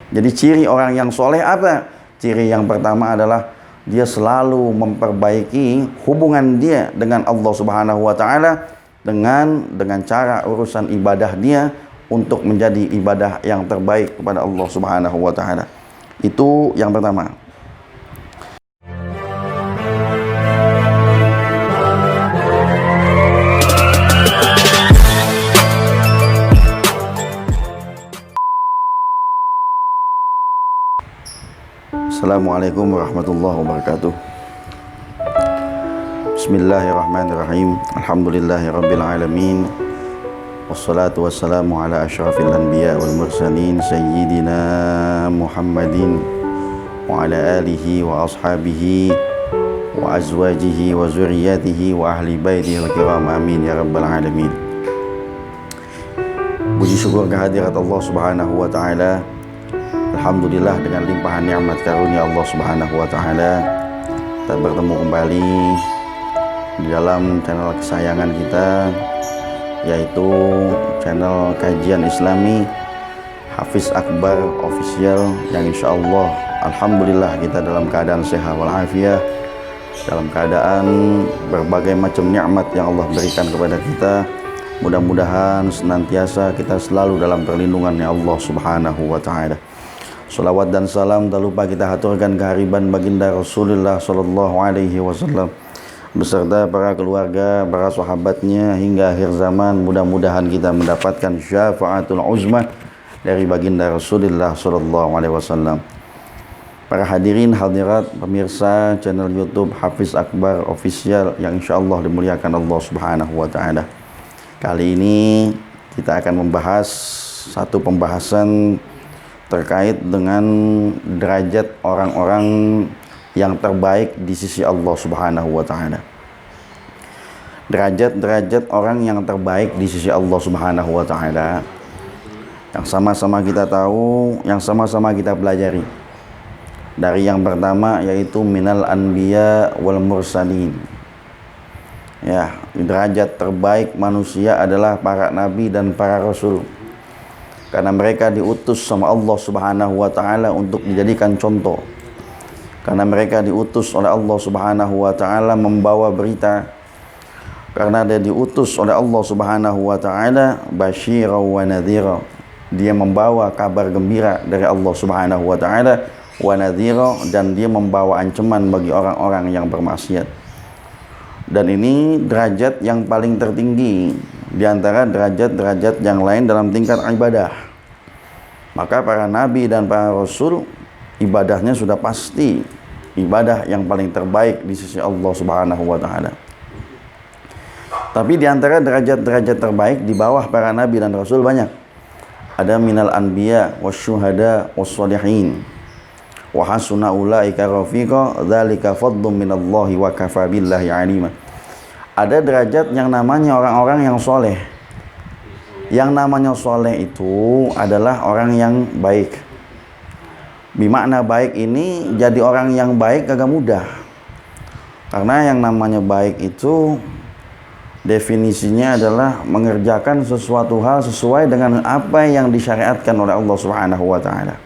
Jadi ciri orang yang soleh apa? Ciri yang pertama adalah dia selalu memperbaiki hubungan dia dengan Allah Subhanahu wa taala dengan cara urusan ibadah dia untuk menjadi ibadah yang terbaik kepada Allah Subhanahu wa taala. Itu yang pertama. Assalamualaikum warahmatullahi wabarakatuh. Bismillahirrahmanirrahim. Alhamdulillahirabbil alamin. Wassalatu wassalamu ala asyrafil anbiya wal mursalin sayyidina Muhammadin wa ala alihi wa ashabihi wa azwajihi wa zurriyyatihi wa ahli baitihi al-kiram amin ya rabbal alamin. Puji syukur kehadirat Allah Subhanahu wa taala. Alhamdulillah, dengan limpahan nikmat karunia Allah Subhanahu wa taala kita bertemu kembali di dalam channel kesayangan kita, yaitu channel kajian Islami Hafiz Akbar Official, yang insyaallah alhamdulillah kita dalam keadaan sehat walafiat, dalam keadaan berbagai macam nikmat yang Allah berikan kepada kita. Mudah-mudahan senantiasa kita selalu dalam perlindungannya Allah Subhanahu wa taala. Salawat dan salam tak lupa kita haturkan kehariban baginda Rasulullah sallallahu alaihi wasallam beserta para keluarga, para sahabatnya hingga akhir zaman. Mudah-mudahan kita mendapatkan syafaatul uzma dari baginda Rasulullah sallallahu alaihi wasallam. Para hadirin hadirat pemirsa channel YouTube Hafiz Akbar Official yang insyaallah dimuliakan Allah Subhanahu wa taala. Kali ini kita akan membahas satu pembahasan terkait dengan derajat orang-orang yang terbaik di sisi Allah Subhanahu wa taala. Derajat-derajat orang yang terbaik di sisi Allah Subhanahu wa taala yang sama-sama kita tahu, yang sama-sama kita pelajari. Dari yang pertama yaitu minal anbiya wal mursalin. Ya, derajat terbaik manusia adalah para nabi dan para rasul. Karena mereka diutus sama Allah Subhanahu wa taala untuk dijadikan contoh. Karena mereka diutus oleh Allah Subhanahu wa taala membawa berita. Karena dia diutus oleh Allah Subhanahu wa taala basyira wa nadhira. Dia membawa kabar gembira dari Allah Subhanahu wa taala, wa nadhira, dan dia membawa ancaman bagi orang-orang yang bermaksiat. Dan ini derajat yang paling tertinggi di antara derajat-derajat yang lain dalam tingkat ibadah. Maka para nabi dan para rasul ibadahnya sudah pasti ibadah yang paling terbaik di sisi Allah Subhanahu wa taala. Tapi di antara derajat-derajat terbaik di bawah para nabi dan rasul banyak. Ada minal anbiya wasyuhada wassalihin wa hasuna ulaika rafiqa dzalika fadlun minallahi wa kafa billahi alima. Ada derajat yang namanya orang-orang yang soleh. Yang namanya soleh itu adalah orang yang baik. Bimakna baik ini jadi orang yang baik agak mudah. Karena yang namanya baik itu definisinya adalah mengerjakan sesuatu hal sesuai dengan apa yang disyariatkan oleh Allah Subhanahu wa taala.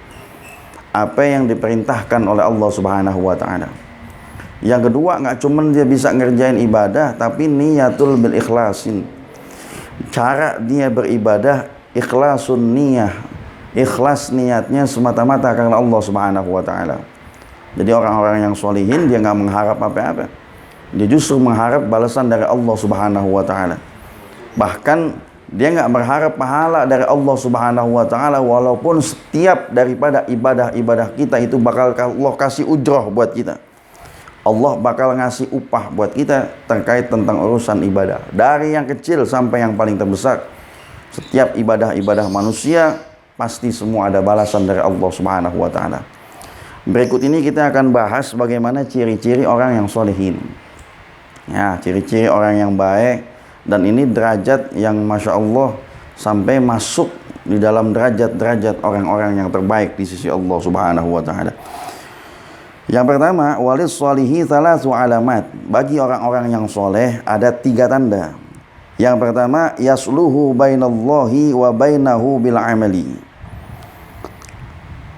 Apa yang diperintahkan oleh Allah Subhanahu wa taala. Yang kedua, nggak cuma dia bisa ngerjain ibadah, tapi niyatul bil ikhlasin. Cara dia beribadah ikhlasun niyah. Ikhlas niatnya semata-mata karena Allah Subhanahu wa taala. Jadi orang-orang yang solihin dia nggak mengharap apa-apa. Dia justru mengharap balasan dari Allah Subhanahu wa taala. Bahkan dia nggak berharap pahala dari Allah Subhanahu wa taala, walaupun setiap daripada ibadah-ibadah kita itu bakal Allah kasih ujroh buat kita. Allah bakal ngasih upah buat kita terkait tentang urusan ibadah. Dari yang kecil sampai yang paling terbesar. Setiap ibadah-ibadah manusia pasti semua ada balasan dari Allah Subhanahu wa taala. Berikut ini kita akan bahas bagaimana ciri-ciri orang yang solehin. Ya, ciri-ciri orang yang baik. Dan ini derajat yang Masya Allah sampai masuk di dalam derajat-derajat orang-orang yang terbaik di sisi Allah Subhanahu wa ta'ala. Yang pertama, walis sholihi thalathu alamat. Bagi orang-orang yang soleh ada 3 tanda. Yang pertama, yasluhu bainallahi wa bainahu bil amali.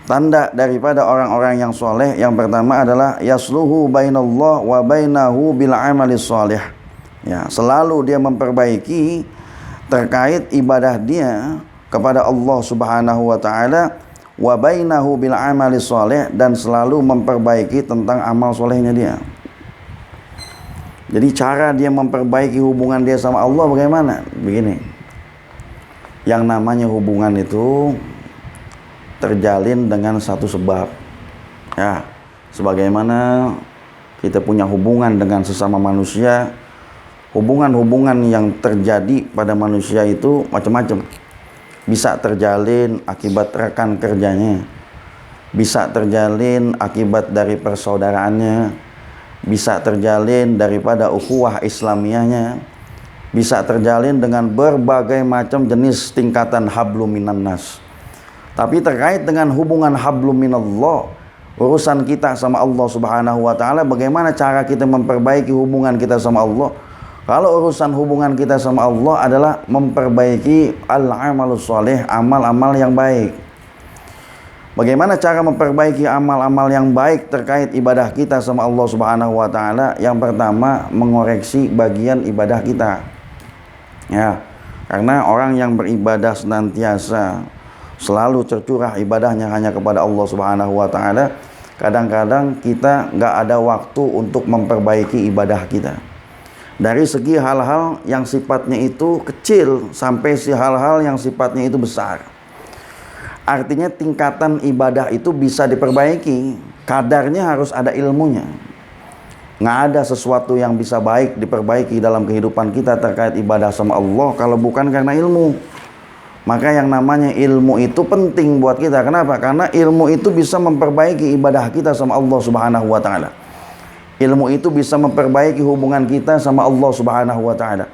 Tanda daripada orang-orang yang soleh yang pertama adalah yasluhu bainallah wa bainahu bil amali sholih. Ya, selalu dia memperbaiki terkait ibadah dia kepada Allah Subhanahu wa taala wa bainahu bil amali sholih, dan selalu memperbaiki tentang amal solehnya dia. Jadi cara dia memperbaiki hubungan dia sama Allah bagaimana? Begini. Yang namanya hubungan itu terjalin dengan satu sebab. Ya, sebagaimana kita punya hubungan dengan sesama manusia, hubungan-hubungan yang terjadi pada manusia itu macam-macam. Bisa terjalin akibat rekan kerjanya, bisa terjalin akibat dari persaudaraannya, bisa terjalin daripada ukhuwah Islamiyahnya, bisa terjalin dengan berbagai macam jenis tingkatan hablum minan nas. Tapi terkait dengan hubungan hablum minallah, urusan kita sama Allah Subhanahu wa taala, bagaimana cara kita memperbaiki hubungan kita sama Allah? Kalau urusan hubungan kita sama Allah adalah memperbaiki al-amalus sholih, amal-amal yang baik. Bagaimana cara memperbaiki amal-amal yang baik terkait ibadah kita sama Allah Subhanahu wa taala? Yang pertama, mengoreksi bagian ibadah kita. Ya, karena orang yang beribadah senantiasa selalu tercurah ibadahnya hanya kepada Allah Subhanahu wa taala, kadang-kadang kita nggak ada waktu untuk memperbaiki ibadah kita. Dari segi hal-hal yang sifatnya itu kecil sampai hal-hal yang sifatnya itu besar. Artinya tingkatan ibadah itu bisa diperbaiki, kadarnya harus ada ilmunya. Nggak ada sesuatu yang bisa baik diperbaiki dalam kehidupan kita terkait ibadah sama Allah kalau bukan karena ilmu. Maka yang namanya ilmu itu penting buat kita. Kenapa? Karena ilmu itu bisa memperbaiki ibadah kita sama Allah Subhanahu wa taala. Ilmu itu bisa memperbaiki hubungan kita sama Allah Subhanahu wa taala.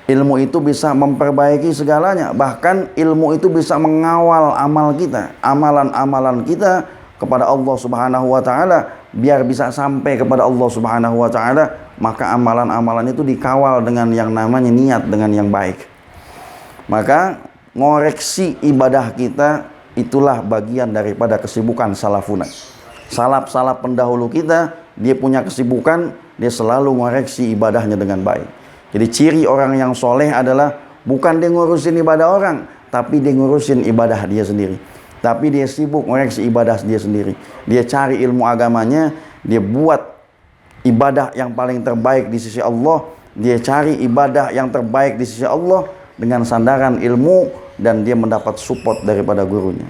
Ilmu itu bisa memperbaiki segalanya. Bahkan ilmu itu bisa mengawal amal kita, amalan-amalan kita kepada Allah Subhanahu wa taala biar bisa sampai kepada Allah Subhanahu wa taala. Maka amalan-amalan itu dikawal dengan yang namanya niat, dengan yang baik. Maka ngoreksi ibadah kita itulah bagian daripada kesibukan salafuna. Salaf-salaf pendahulu kita, dia punya kesibukan, dia selalu ngoreksi ibadahnya dengan baik. Jadi ciri orang yang soleh adalah bukan dia ngurusin ibadah orang, tapi dia ngurusin ibadah dia sendiri. Tapi dia sibuk ngoreksi ibadah dia sendiri. Dia cari ilmu agamanya, dia buat ibadah yang paling terbaik di sisi Allah. Dia cari ibadah yang terbaik di sisi Allah dengan sandaran ilmu, dan dia mendapat support daripada gurunya.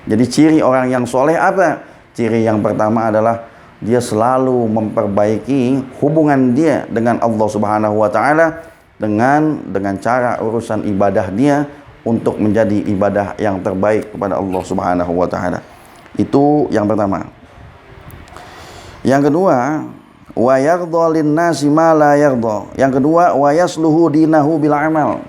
Jadi ciri orang yang soleh apa? Ciri yang pertama adalah dia selalu memperbaiki hubungan dia dengan Allah Subhanahu wa taala dengan cara urusan ibadah dia untuk menjadi ibadah yang terbaik kepada Allah Subhanahu wa taala. Itu yang pertama. Yang kedua, wa yardha lin-nasi ma la yardha. Yang kedua, wa yasluhu dinahu bil amal.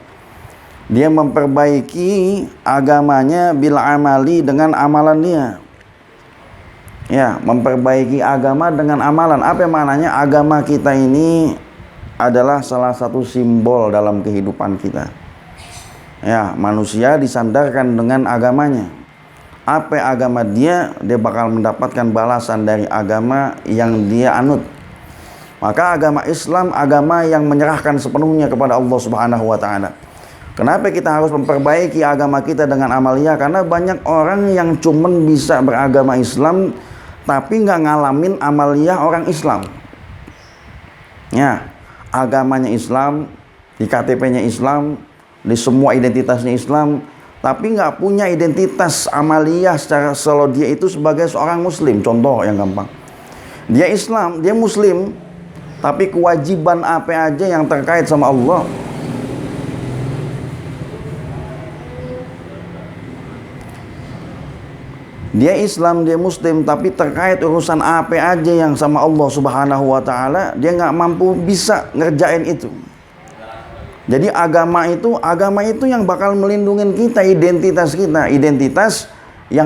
Dia memperbaiki agamanya bil amali, dengan amalan dia. Ya, memperbaiki agama dengan amalan. Apa maknanya? Agama kita ini adalah salah satu simbol dalam kehidupan kita. Ya, manusia disandarkan dengan agamanya. Apa agama dia bakal mendapatkan balasan dari agama yang dia anut. Maka agama Islam, agama yang menyerahkan sepenuhnya kepada Allah Subhanahu wa taala. Kenapa kita harus memperbaiki agama kita dengan amalia? Karena banyak orang yang cuman bisa beragama Islam tapi nggak ngalamin amalia orang Islam. Ya, agamanya Islam, di KTP-nya Islam, di semua identitasnya Islam, tapi nggak punya identitas amalia secara selo dia itu sebagai seorang Muslim. Contoh yang gampang, dia Islam, dia Muslim, tapi kewajiban apa aja yang terkait sama Allah, dia Islam, dia Muslim, tapi terkait urusan apa aja yang sama Allah Subhanahu wa taala, dia nggak mampu bisa ngerjain itu. Jadi agama itu yang bakal melindungi kita, identitas kita,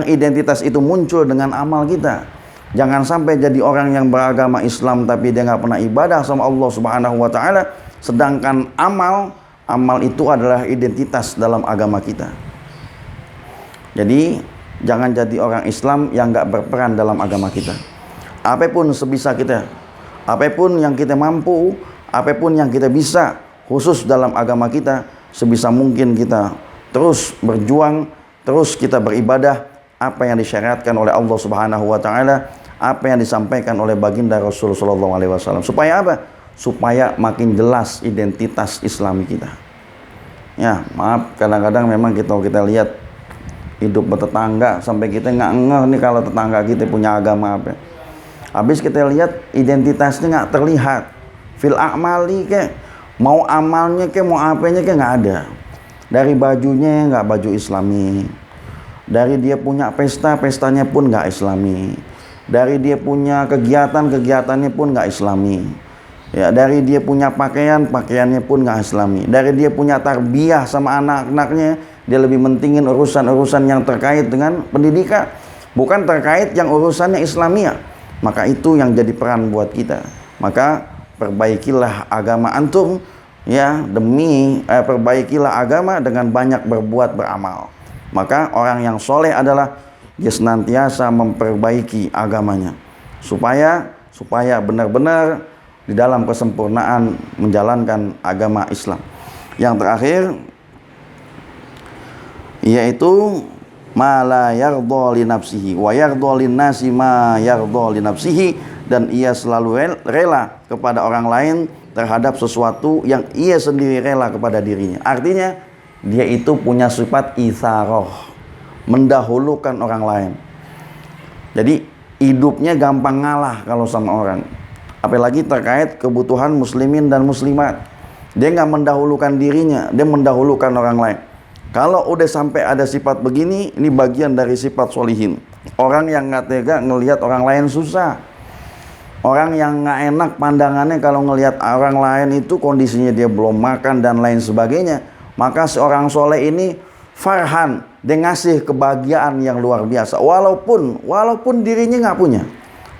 identitas itu muncul dengan amal kita. Jangan sampai jadi orang yang beragama Islam tapi dia nggak pernah ibadah sama Allah Subhanahu wa taala, sedangkan amal itu adalah identitas dalam agama kita. Jadi jangan jadi orang Islam yang nggak berperan dalam agama kita. Apapun sebisa kita, apapun yang kita mampu, apapun yang kita bisa, khusus dalam agama kita, sebisa mungkin kita terus berjuang, terus kita beribadah apa yang disyariatkan oleh Allah Subhanahu wa taala, apa yang disampaikan oleh baginda Rasul sallallahu alaihi wasallam. Supaya apa? Supaya makin jelas identitas Islami kita. Ya, maaf, kadang-kadang memang kita lihat hidup bertetangga sampai kita nggak ngeh nih kalau tetangga kita punya agama apa. Habis kita lihat identitasnya nggak terlihat. Fil a'mali ke, mau amalnya ke, mau apanya ke nggak ada. Dari bajunya nggak baju Islami. Dari dia punya pesta, pestanya pun nggak Islami. Dari dia punya kegiatan, kegiatannya pun nggak Islami. Ya, dari dia punya pakaian, pakaiannya pun nggak Islami. Dari dia punya tarbiyah sama anak-anaknya, dia lebih mentingin urusan-urusan yang terkait dengan pendidikan, bukan terkait yang urusannya Islamiyah. Maka itu yang jadi peran buat kita. Maka perbaikilah agama antum, ya, perbaikilah agama dengan banyak berbuat beramal. Maka orang yang soleh adalah dia senantiasa memperbaiki agamanya supaya benar-benar di dalam kesempurnaan menjalankan agama Islam. Yang terakhir yaitu ma la yardha li nafsihi wa yardha lin nasi ma yardha li nafsihi, dan ia selalu rela kepada orang lain terhadap sesuatu yang ia sendiri rela kepada dirinya. Artinya dia itu punya sifat itharah, mendahulukan orang lain. Jadi hidupnya gampang ngalah kalau sama orang. Apalagi terkait kebutuhan muslimin dan muslimat. Dia nggak mendahulukan dirinya, dia mendahulukan orang lain. Kalau udah sampai ada sifat begini, ini bagian dari sifat solihin. Orang yang nggak tega ngelihat orang lain susah. Orang yang nggak enak pandangannya kalau ngelihat orang lain itu kondisinya dia belum makan dan lain sebagainya. Maka seorang soleh ini farhan, dia ngasih kebahagiaan yang luar biasa. Walaupun dirinya nggak punya.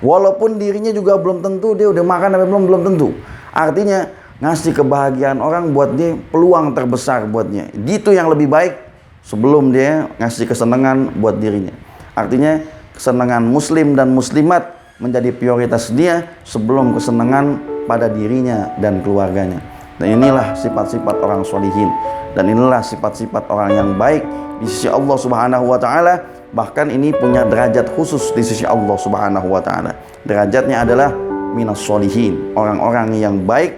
Walaupun dirinya juga belum tentu dia udah makan tapi belum tentu. Artinya ngasih kebahagiaan orang buat dia peluang terbesar buatnya. Gitu yang lebih baik sebelum dia ngasih kesenangan buat dirinya. Artinya kesenangan muslim dan muslimat menjadi prioritas dia sebelum kesenangan pada dirinya dan keluarganya. Dan inilah sifat-sifat orang sholihin. Dan inilah sifat-sifat orang yang baik di sisi Allah Subhanahu wa taala. Bahkan ini punya derajat khusus di sisi Allah Subhanahu wa taala. Derajatnya adalah minas sholihin, orang-orang yang baik,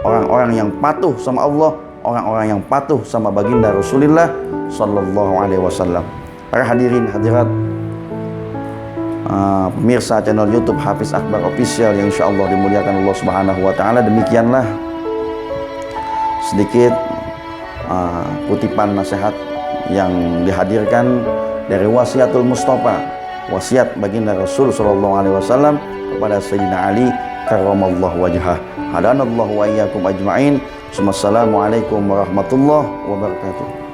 orang-orang yang patuh sama Allah, orang-orang yang patuh sama baginda Rasulullah sallallahu alaihi wasallam. Para hadirin hadirat, pemirsa channel YouTube Hafiz Akbar Official yang insyaallah dimuliakan Allah Subhanahu wa taala, demikianlah sedikit kutipan nasihat yang dihadirkan dari wasiatul Mustafa, wasiat baginda Rasul sallallahu alaihi wasallam kepada Sayyidina Ali karramallahu wajhah. Hadanallahu wa iyyakum ajma'in. Wassalamualaikum warahmatullahi wabarakatuh.